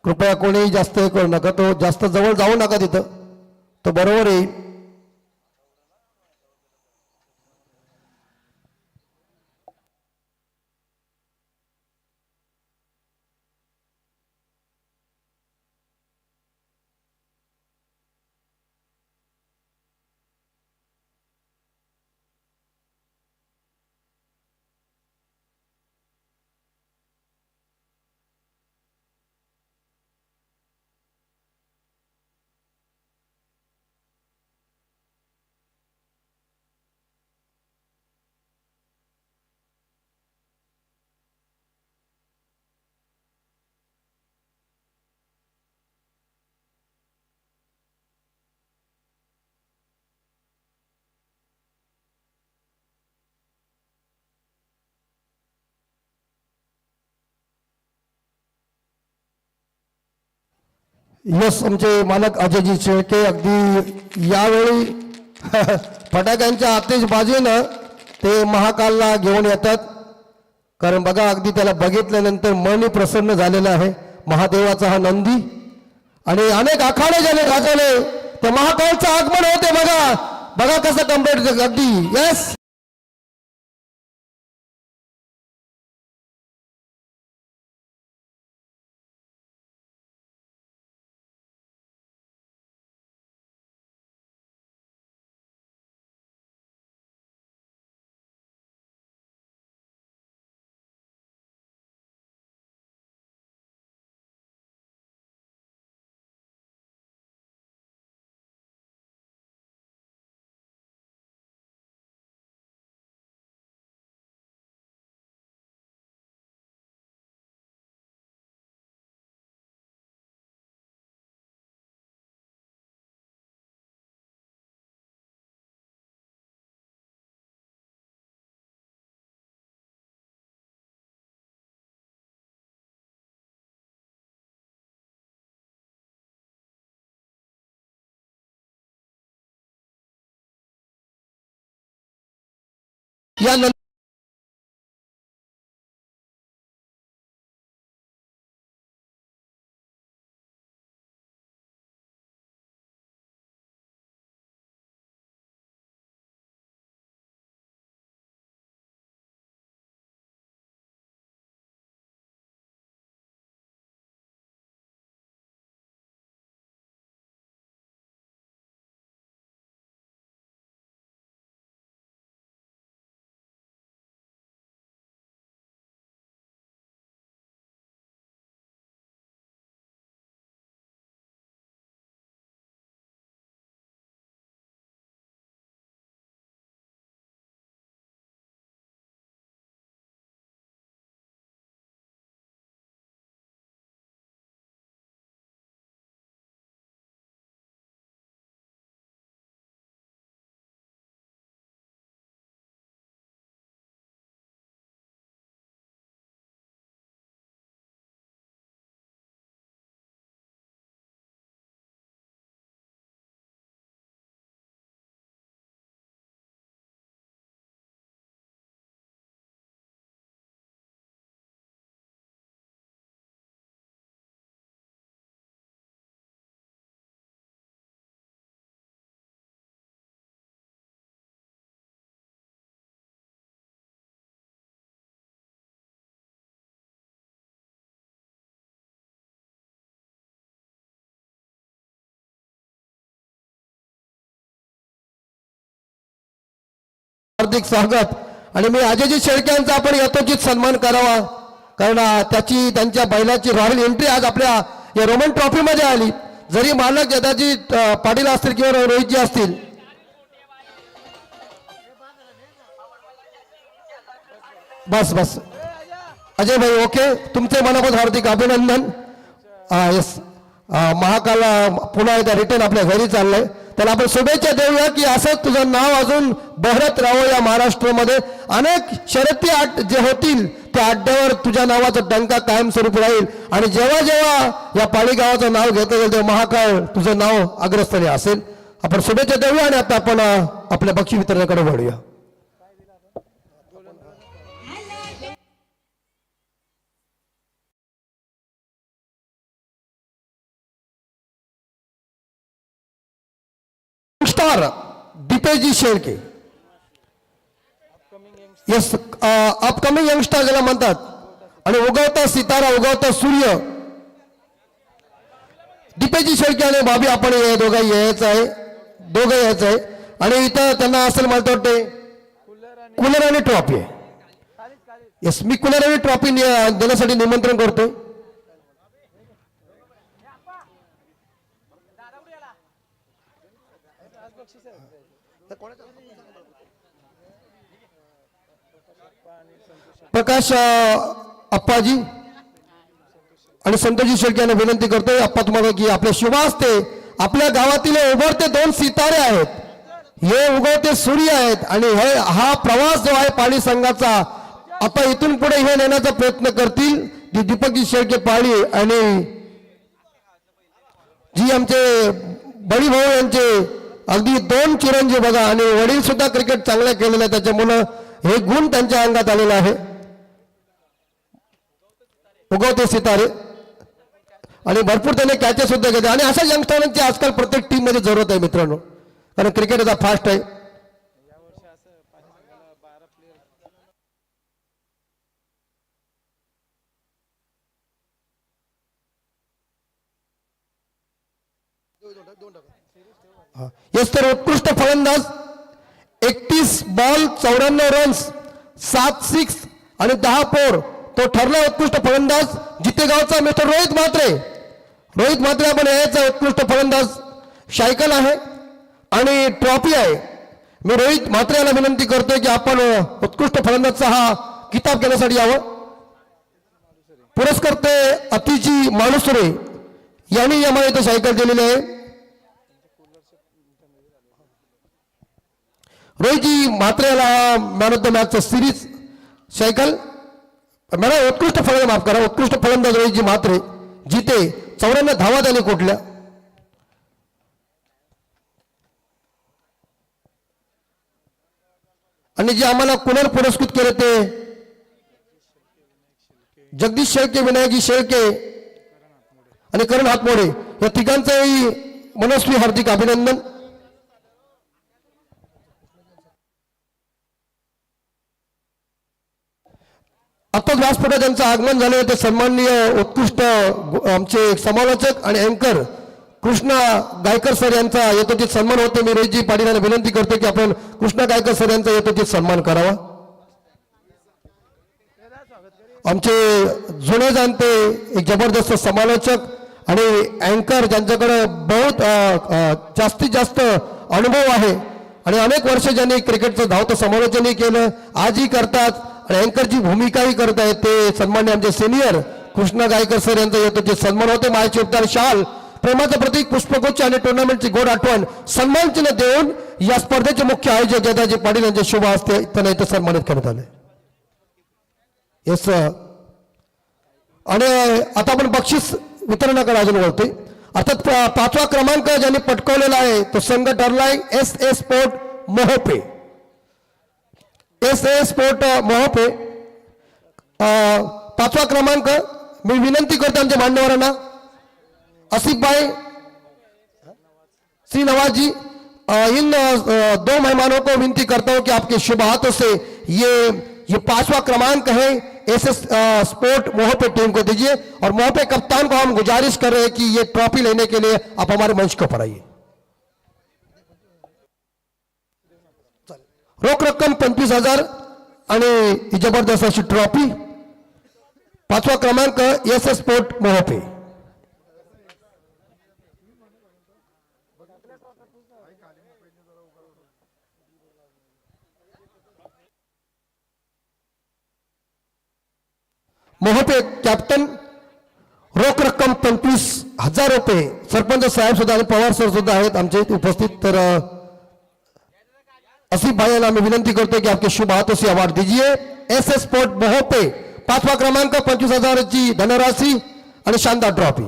कृपया कोणीही जास्त हे करू नका, तो जास्त जवळ जाऊ नका तिथं, तो बरोबर येईल. यस, आमचे मालक अजयजी शेळके अगदी यावेळी फटाक्यांच्या आतिषबाजीनं ते महाकालला घेऊन येतात. कारण बघा, अगदी त्याला बघितल्यानंतर मनही प्रसन्न झालेलं आहे. महादेवाचा हा नंदी आणि अनेक आखाडे झाले गाजवले, त्या महाकालचं आगमन होते. बघा बघा कसं कम्प्लीट अगदी. यस. या हार्दिक स्वागत. आणि मी अजयजी शेळके यांचा आपण यथोचित सन्मान करावा, कारण त्यांच्या बैलाची रॉयल एंट्री आज आपल्या या रोमन ट्रॉफीमध्ये आली. जरी मालक जदाजी पाटील असतील किंवा रोहितजी असतील, बस बस अजय भाई ओके, तुमचे मनापासून हार्दिक अभिनंदन. येस, महाकाल पुन्हा एकदा रिटर्न आपल्या घरी चाललंय, त्याला आपण शुभेच्छा देऊया की असंच तुझं नाव अजून बहरत राहावं या महाराष्ट्रामध्ये. अनेक शर्यती जे होतील त्या अड्ड्यावर तुझ्या नावाचा डंका कायमस्वरूपी राहील. आणि जेव्हा जेव्हा या पाळी गावाचं नाव घेतलं जाईल तेव्हा महाकाळ तुझं नाव अग्रस्थानी असेल. आपण शुभेच्छा देऊया आणि आता आपण आपल्या बक्षी वितरणाकडे वळूया. स्टार दीपेशजी शेळके, यस, अपकमिंग यंगस्टार ज्याला म्हणतात, आणि उगवता सितारा, उगवता सूर्य दीपेशजी शेळके आणि भाभी आपण दोघं यायचं आहे. आणि इथं त्यांना असेल मला वाटते कूलर आणि ट्रॉफी आहे. यस, मी कूलर आणि ट्रॉफी देण्यासाठी निमंत्रण करतोय. प्रकाश अप्पाजी आणि संतोषजी शेळके यांना विनंती करतोय, अप्पा तुम्हाला की आपल्या शुभ हस्ते आपल्या गावातील उभरते 2 सितारे आहेत, हे उगवते सूर्य आहेत. आणि हा प्रवास जो आहे पाळी संघाचा, आता इथून पुढे हे नेण्याचा प्रयत्न करतील दीपकजी शेळके पाळी आणि जी आमचे बडी भाऊ यांचे अगदी 2 चिरंजीव बघा. आणि वडील सुद्धा क्रिकेट चांगलं केलेलं आहे, त्याच्यामुळं हे गुण त्यांच्या अंगात आलेला आहे. उगवते सितारे आणि भरपूर त्याने कॅचेस सुद्धा घेतले. आणि अशा यंगस्टरांची आजकाल प्रत्येक टीम मध्ये जरूरत आहे मित्रांनो, कारण क्रिकेट आता फास्ट आहे. येस, तर उत्कृष्ट फलंदाज 31 बॉल 94 रन्स 7 सिक्स आणि 10 फोर तो ठरला उत्कृष्ट फलंदाज जितेगावचा मिस्टर रोहित म्हात्रे आपण यायचा उत्कृष्ट फलंदाज. सायकल आहे आणि ट्रॉफी आहे. मी रोहित म्हात्रे याला विनंती करतोय की आपण उत्कृष्ट फलंदाजचा हा किताब घेण्यासाठी यावं. पुरस्कर्ते अतिजी माणुसरे यांनी यामध्ये इथं सायकल दिलेली आहे. रोहितजी म्हात्रे याला मॅन ऑफ द मॅचचा सिरीज सायकल, मला उत्कृष्ट फलंदाज माफ करा, उत्कृष्ट फलंदाज रोहितजी म्हात्रे जिते 94 धावा त्यांनी कुठल्या. आणि जे आम्हाला कुणाल पुरस्कृत केले ते जगदीश शेळके, विनायकजी शेळके आणि करण हातमोडे या तिघांचंही मनस्वी हार्दिक अभिनंदन. आताच व्यासपीठात त्यांचं आगमन झालं, ते सन्माननीय उत्कृष्ट आमचे समालोचक आणि अँकर कृष्णा गायकर सर यांचा यथोचित सन्मान होते. मी रोहितजी पाटील यांना विनंती करतो की आपण कृष्णा गायकर सर यांचा यथोचित सन्मान करावा. आमचे जुने जाणते एक जबरदस्त समालोचक आणि अँकर ज्यांच्याकडे बहुत जास्तीत जास्त अनुभव आहे आणि अनेक वर्ष ज्यांनी क्रिकेटचं धावतं समालोचनही केलं, आजही करतात आणि अँकरची भूमिकाही करत आहेत, ते सन्मान्य आमचे सिनियर कृष्णा गायकर सर यांचा यथोचित सन्मान होते. माझे उपदार शाल, प्रेमाचं प्रतीक, पुष्पगुच्छ आणि टुर्नामेंटची गोड आठवण सन्मान चिन्ह देऊन या स्पर्धेचे मुख्य आयोजक जयदाजी पाटील यांच्या शुभ हस्ते त्यांना इथं सन्मानित करण्यात आले. येस, आणि आता आपण बक्षीस वितरणाकडे अजून वळतोय. अर्थात 5वा क्रमांक ज्यांनी पटकावलेला आहे तो संघ ठरलाय SA स्पोर्ट मोहोपे. SA स्पोर्ट मोहोपे 5वा क्रमांक. मी विनंती करतो आमच्या मान्यवरांना, आसिफ भाई, श्री नवाज जी, इन 2 मेहमानों को विनती करता हूं कि आपके शुभ हाथों से ये 5वां क्रमांक है SS स्पोर्ट मोहोपे टीम को दीजिए. और मोहोपे कप्तान को हम गुजारिश कर रहे हैं कि ये ट्रॉफी लेने के लिए आप हमारे मंच को पर आइए. रोख रक्कम 25,000 आणि ही जबरदस्त अशी ट्रॉफी. 5वा क्रमांक एस एस स्पोर्ट मोहपे. मोहपे कॅप्टन, रोख रक्कम 25,000 रुपये. सरपंच साहेब सुद्धा आणि पवार सर सुद्धा आहेत आमच्या इथे उपस्थित. तर आसिफ भाई यांना आम्ही विनंती करतो की आपके शुभ हाथों से अवार्ड दीजिए. एस एस स्पोर्ट मोहपे 5वा क्रमांक 25,000 ची धनराशी आणि शानदार ट्रॉफी.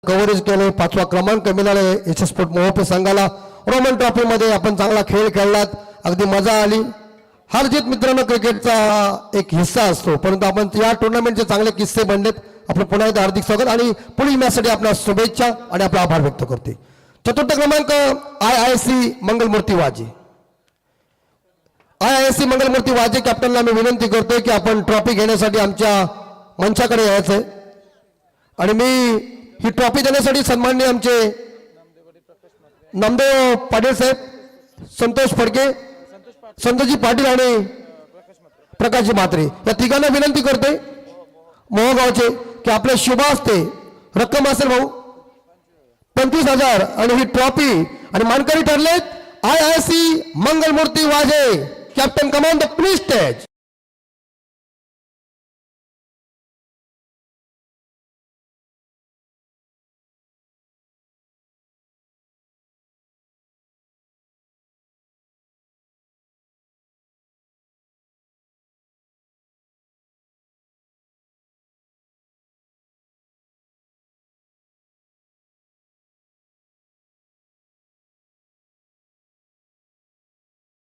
कव्हरेज केले. 5वा क्रमांक मिळाले एस एस स्पोर्ट मोहपे संघाला. रोमन ट्रॉफी मध्ये आपण चांगला खेळ खेळलात, अगदी मजा आली. हार जीत मित्रांनो क्रिकेटचा एक हिस्सा असतो, परंतु आपण या टुर्नामेंटचे चांगले किस्से बनलेत. आपलं पुन्हा एकदा हार्दिक स्वागत आणि पुढील मॅचसाठी आपल्या शुभेच्छा आणि आपला आभार व्यक्त करते. 4था क्रमांक IIC मंगलमूर्ती वाजे. IIC मंगलमूर्ती वाजे कॅप्टनला मी विनंती करतोय की आपण ट्रॉफी घेण्यासाठी आमच्या मंचाकडे यायचंय आणि मी ही ट्रॉफी देण्यासाठी सन्माननीय आमचे नामदेव पाटील साहेब, संतोष फडके, संतोषजी पाटील आणि प्रकाशजी म्हात्रे या तिघांना विनंती करते मोहगावचे की आपल्या शुभ हस्ते रक्कम असेल भाऊ 25,000 आणि ही ट्रॉफी आणि मानकरी ठरलेत IIC मंगलमूर्ती वाजे. Captain command please stage.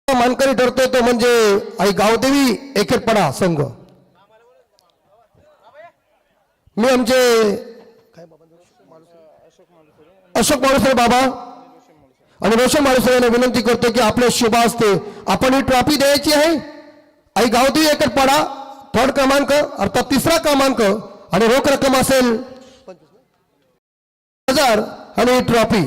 मानकरी ठरतोय तो म्हणजे आई गावदेवी एकेरपडा संघ. मी आमचे अशोक माळुसरे बाबा आणि रोशन माळुसरे यांना विनंती करतो की आपल्या शुभ हस्ते आपण ही ट्रॉफी द्यायची आहे. आई गावदेवी एकेरपडा 3rd क्रमांक अर्थात 3रा क्रमांक आणि रोख रक्कम असेल 25,000 आणि ही ट्रॉफी.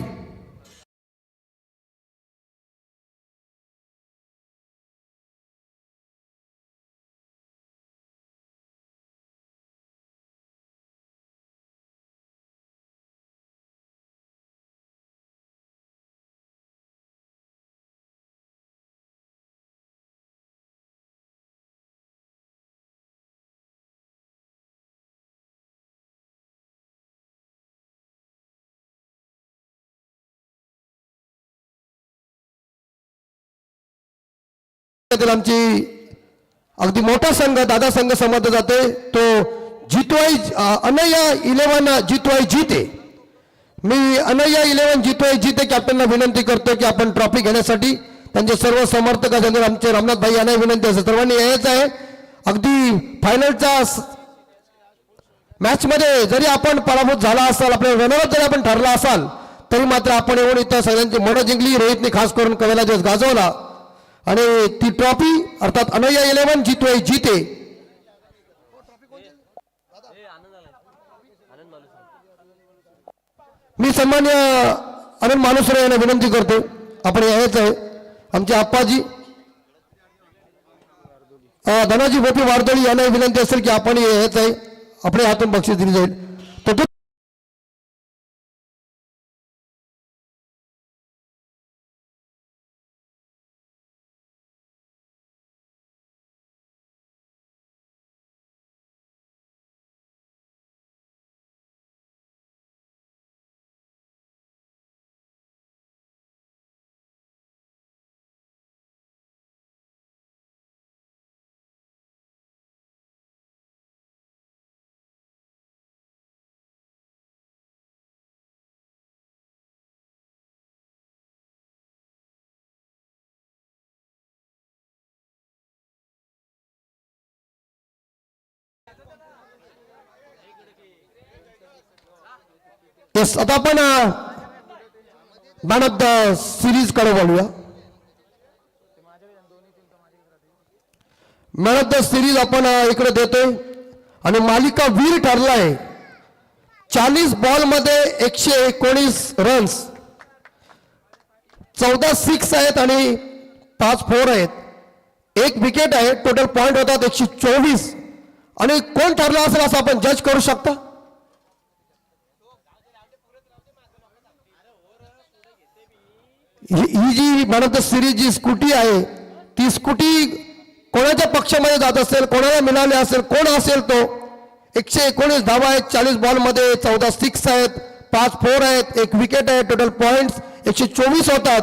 आमची अगदी मोठा संघ दादा संघ समजला जाते तो जितवाई अनया 11 जितवाई जीते. मी अनया 11 जितवाई जीते कॅप्टनला विनंती करतो की आपण ट्रॉफी घेण्यासाठी त्यांचे सर्व समर्थक आमचे रामनाथ भाई यांना विनंती असेल सर्वांनी यायचं आहे. अगदी फायनलच्या मॅच मध्ये जरी आपण पराभूत झाला असाल, आपल्या रनरअप जरी आपण ठरला असाल, तरी मात्र आपण येऊन इथं सगळ्यांची मनं जिंकली. रोहितने खास करून कवेला दिवस गाजवला आणि ती ट्रॉफी अर्थात अनया 11 जितवाई जीते. मी सन्मान्य आनंद मालुसरे यांना विनंती करतो आपण यायचं आहे. आमचे आप्पाजी धनाजी गोपी वारदोळी यांना विनंती असेल की आपण यायचं आहे. आपल्या हातून बक्षीस दिली जाईल. तर आता आपण मॅन ऑफ द सिरीज कडे बोलूया. मॅन ऑफ द सिरीज आपण इकडे देतोय आणि मालिका वीर ठरलाय. 40 बॉलमध्ये 119 रन्स, 14 सिक्स आहेत आणि 5 फोर आहेत, 1 विकेट आहे. टोटल पॉइंट होतात 124. आणि कोण ठरला असेल असं आपण जज करू शकता. ही जी मॅन ऑफ द सिरीज जी स्कूटी आहे ती स्कूटी कोणाच्या पक्षामध्ये जात असेल, कोणाला मिळाले असेल, कोण असेल तो. 119 धावा आहेत, 40 बॉलमध्ये 14 सिक्स आहेत, 5 फोर आहेत, 1 विकेट आहे. टोटल पॉइंट्स 124 होतात.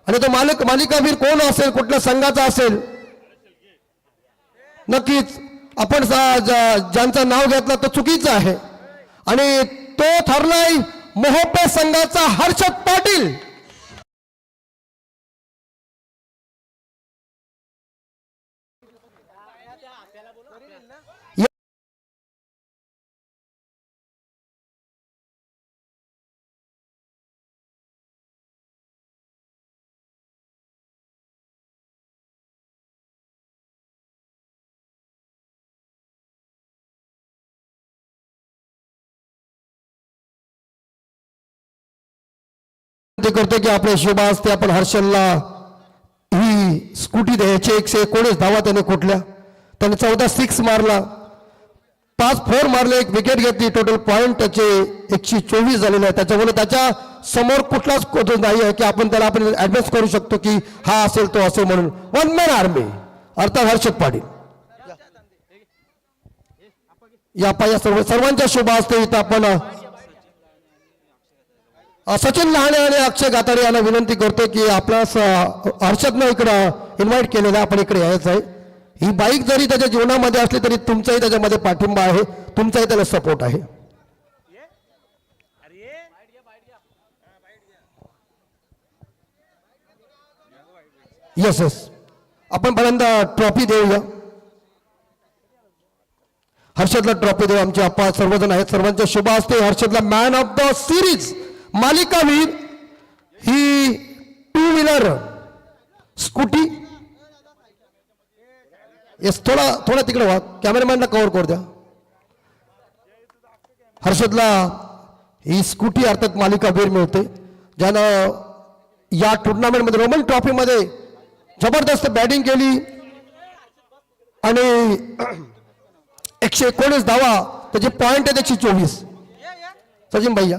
आणि तो मालिकावीर कोण असेल, कुठल्या संघाचा असेल, नक्कीच आपण ज्यांचं नाव घेतलं तो चुकीचं आहे. आणि तो ठरलाय मोहोपे संघाचा हर्षद पाटील. करतो की आपल्या हिशोबा असते आपण हर्षलला ही स्कूटी द्यायची. 119 धावा त्याने कुठल्या, त्याने 14 सिक्स मारला, 5 फोर मारले, 1 विकेट घेतली. टोटल पॉइंट त्याचे 124 झालेले आहे. त्याच्यामुळे त्याच्या समोर कुठलाच नाही आहे की आपण ऍडव्हान्स करू शकतो की हा असेल तो असेल म्हणून. वन मॅन आर्मी अर्थात हर्षद पाटील. या सर्वांच्या शुभ असते इथं आपण सचिन लहाने आणि अक्षय गाताडे यांना विनंती करतो की आपल्यास हर्षदनं इकडं इन्व्हाइट केलेलं आपण इकडे यायचं आहे. ही बाईक जरी त्याच्या जीवनामध्ये असली तरी तुमचाही त्याच्यामध्ये पाठिंबा आहे, तुमचाही त्याला सपोर्ट आहे. येस आपण पहिल्यांदा ट्रॉफी देऊया. हर्षदला ट्रॉफी देऊ. आमचे अप्पा सर्वजण आहेत, सर्वांच्या शुभ असते. हर्षदला मॅन ऑफ द सिरीज मालिकावीर ही 2 व्हीलर स्कूटी. येस थोडा तिकडे व्हा, कॅमेरामॅनला कव्हर करू द्या. हर्षदला ही स्कूटी अर्थात मालिकावीर मिळते, ज्यानं या टुर्नामेंटमध्ये रोमन ट्रॉफीमध्ये जबरदस्त बॅटिंग केली आणि 119 धावा, त्याचे पॉइंट आहे 124. सचिन भैया,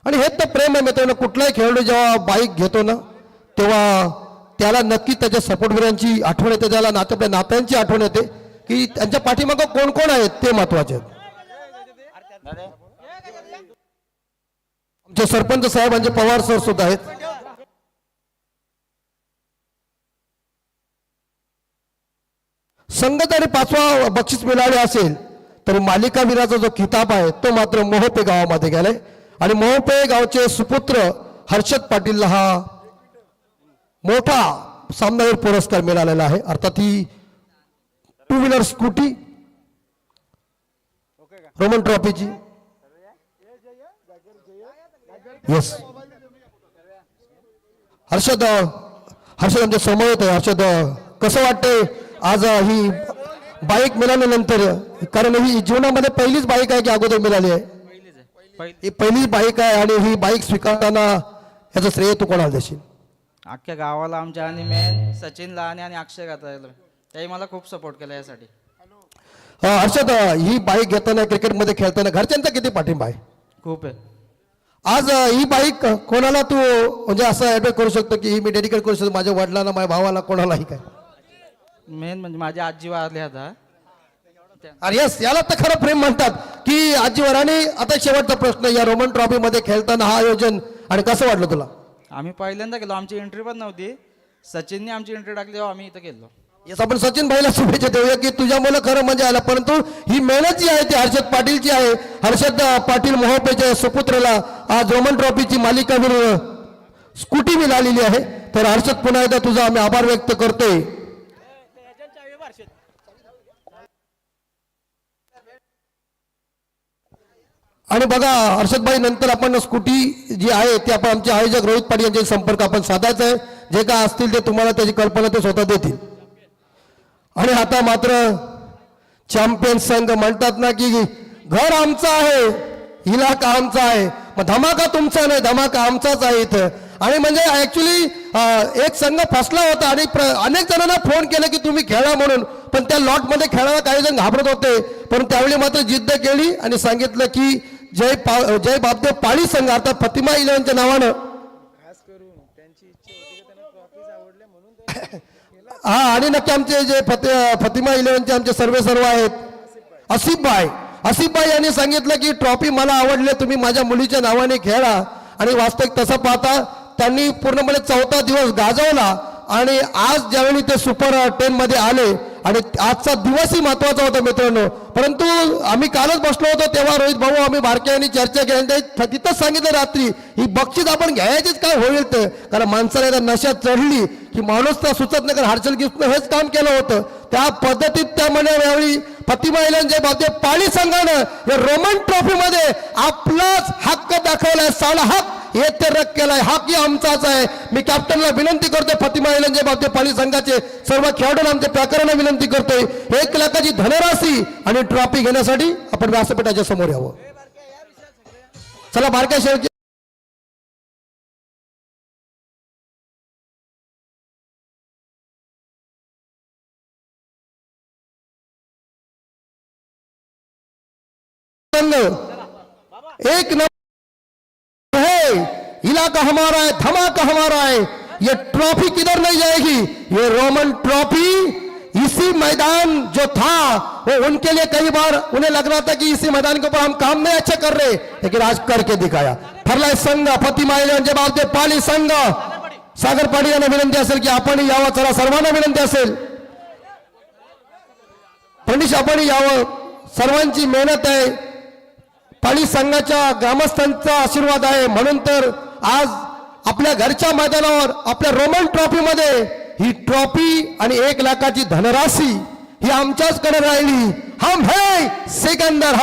आणि हेच तर प्रेम आहे मित्रांनो. कुठलाही खेळाडू जेव्हा बाईक घेतो ना तेव्हा त्याला नक्की त्याच्या सपोर्टवीरांची आठवण येते, त्याला आपल्या नात्यांची आठवण येते की त्यांच्या पाठीमागं कोण कोण आहेत ते महत्वाचे आहेत. आमचे सरपंच साहेब म्हणजे पवार सर सुद्धा आहेत. संघ जरी 5वा बक्षीस मिळाले असेल तरी मालिकावीराचा जो किताब आहे तो मात्र मोहोपे गावामध्ये गेलाय. आणि मोहोपे गावचे सुपुत्र हर्षद पाटीलला हा मोठा सामनावीर पुरस्कार मिळालेला आहे. अर्थात ही 2 व्हीलर स्कूटी रोमन ट्रॉफीची. येस हर्षद आमच्या समोर येत आहे. हर्षद, कसं वाटतंय आज ही बाईक मिळाल्यानंतर? कारण ही जीवनामध्ये पहिलीच बाईक आहे की अगोदर मिळाली आहे? ही पहिलीच बाईक आहे. आणि ही बाईक स्वीकारताना याचं श्रेय तू कोणाला देशील? अख्ख्या गावाला आमच्या, आणि मेन सचिन लहाने आणि अक्षय गाताडे, त्याही मला खूप सपोर्ट केला यासाठी. हर्षद, ही बाईक घेताना क्रिकेटमध्ये खेळताना घरच्यांचा किती पाठिंबा आहे? खूप आहे. आज ही बाईक कोणाला तू म्हणजे असं ऍडवाइस करू शकतो की ही मी डेडिकेट करू शकतो माझ्या वडिलांना, माझ्या भावाला, कोणालाही? काय मेन म्हणजे माझी आजी वारली आता. अरे यस, याला तर खरं प्रेम म्हणतात की आजीवर. आणि आता शेवटचा प्रश्न, या रोमन ट्रॉफी मध्ये खेळताना हा आयोजन आणि कसं वाटलं तुला? आम्ही पहिल्यांदा गेलो, आमची एंट्री पण नव्हती. सचिनने आमची एंट्री टाकली तेव्हा आम्ही इथं गेलो. येस, आपण सचिन भाईला शुभेच्छा देऊया की तुझ्यामुळे खरं म्हणजे आला. परंतु ही मेहनत जी आहे ती हर्षद पाटीलची आहे. हर्षद पाटील मोहोपेच्या सुपुत्राला आज रोमन ट्रॉफीची मालिकावीर स्कूटी मिळालेली आहे. तर हर्षद, पुन्हा एकदा तुझा आम्ही आभार व्यक्त करतोय. आणि बघा हर्षदभाई, नंतर आपण स्कूटी जी आहे ती आपण आमचे आयोजक रोहित पाटील यांचे संपर्क आपण साधायचा आहे. जे काय असतील ते तुम्हाला त्याची कल्पना ते स्वतः देतील. आणि आता मात्र चॅम्पियन संघ म्हणतात ना की घर आमचं आहे, इलाका आमचा आहे, मग धमाका तुमचा नाही, धमाका आमचाच आहे इथं. आणि म्हणजे ऍक्च्युली एक संघ फसला होता आणि अनेक जणांना फोन केले की तुम्ही खेळा म्हणून, पण त्या लॉटमध्ये खेळायला काही जण घाबरत होते. पण त्यावेळी मात्र जिद्द केली आणि सांगितलं की जय बापदेव पाळी संघ अर्थात फतिमा 11च्या नावानं हा. आणि नक्की आमचे जे फतिमा 11चे आमचे सर्व आहेत आसिफ भाई यांनी सांगितलं की ट्रॉफी मला आवडले, तुम्ही माझ्या मुलीच्या नावाने खेळा. आणि वास्तविक तसं पाहता त्यांनी पूर्णपणे 4था दिवस गाजवला. आणि आज ज्यावेळी ते सुपर 10 मध्ये आले आणि आजचा दिवसही महत्वाचा होता मित्रांनो. परंतु आम्ही कालच बसलो होतो तेव्हा रोहित भाऊ आम्ही बारक्याने चर्चा केली, तिथंच सांगितलं रात्री ही बक्षीस आपण घ्यायचीच काय होईल तर, कारण माणसाला एकदा नशात चढली की माणूस तर सुचत नाही. कारण हर्षल गिफ्टनं हेच काम केलं होतं. त्या पद्धतीत त्यामध्ये यावेळी फतिमा 11 जय बापदेव पाळी संघानं या रोमन ट्रॉफी मध्ये आपलाच हक्क दाखवलाय, साला हक्क येते रक केलाय, हक्क आमचाच आहे. मी कॅप्टनला विनंती करतोय, फतिमा 11 जय बापदेव पाळी संघाचे सर्व खेळाडूंना आमच्या प्रकाराने विनंती करतोय, 1 लाखाची धनराशी आणि ट्रॉफी घेण्यासाठी आपण व्यासपीठाच्या समोर यावं. चला बारक्या शेळके एक नंबर है, इलाका हमारा है, धमाका हमारा है. ये ट्रॉफी किधर नहीं जाएगी, ये रोमन ट्रॉफी इसी मैदान जो था वो उनके लिए कई बार उन्हें लग रहा था कि इसी मैदान के ऊपर हम काम नहीं अच्छे कर रहे, लेकिन आज करके दिखाया. ठरलाय संघ फतिमा 11 जय बापदेव पाळी संघ. सागर पाटील यांना विनंती असेल की आपण यावं. चला सर्वांना विनंती असेल, फडणीस आपण यावं. सर्वांची मेहनत आहे, पाळी संघाच्या ग्रामस्थांचा आशीर्वाद आहे. म्हणून तर आज आपल्या घरच्या मैदानावर आपल्या रोमन ट्रॉफी मध्ये ही ट्रॉफी आणि 1 लाखाची धनराशी ही आमच्याचकडे राहिली. हम है सिकंदर.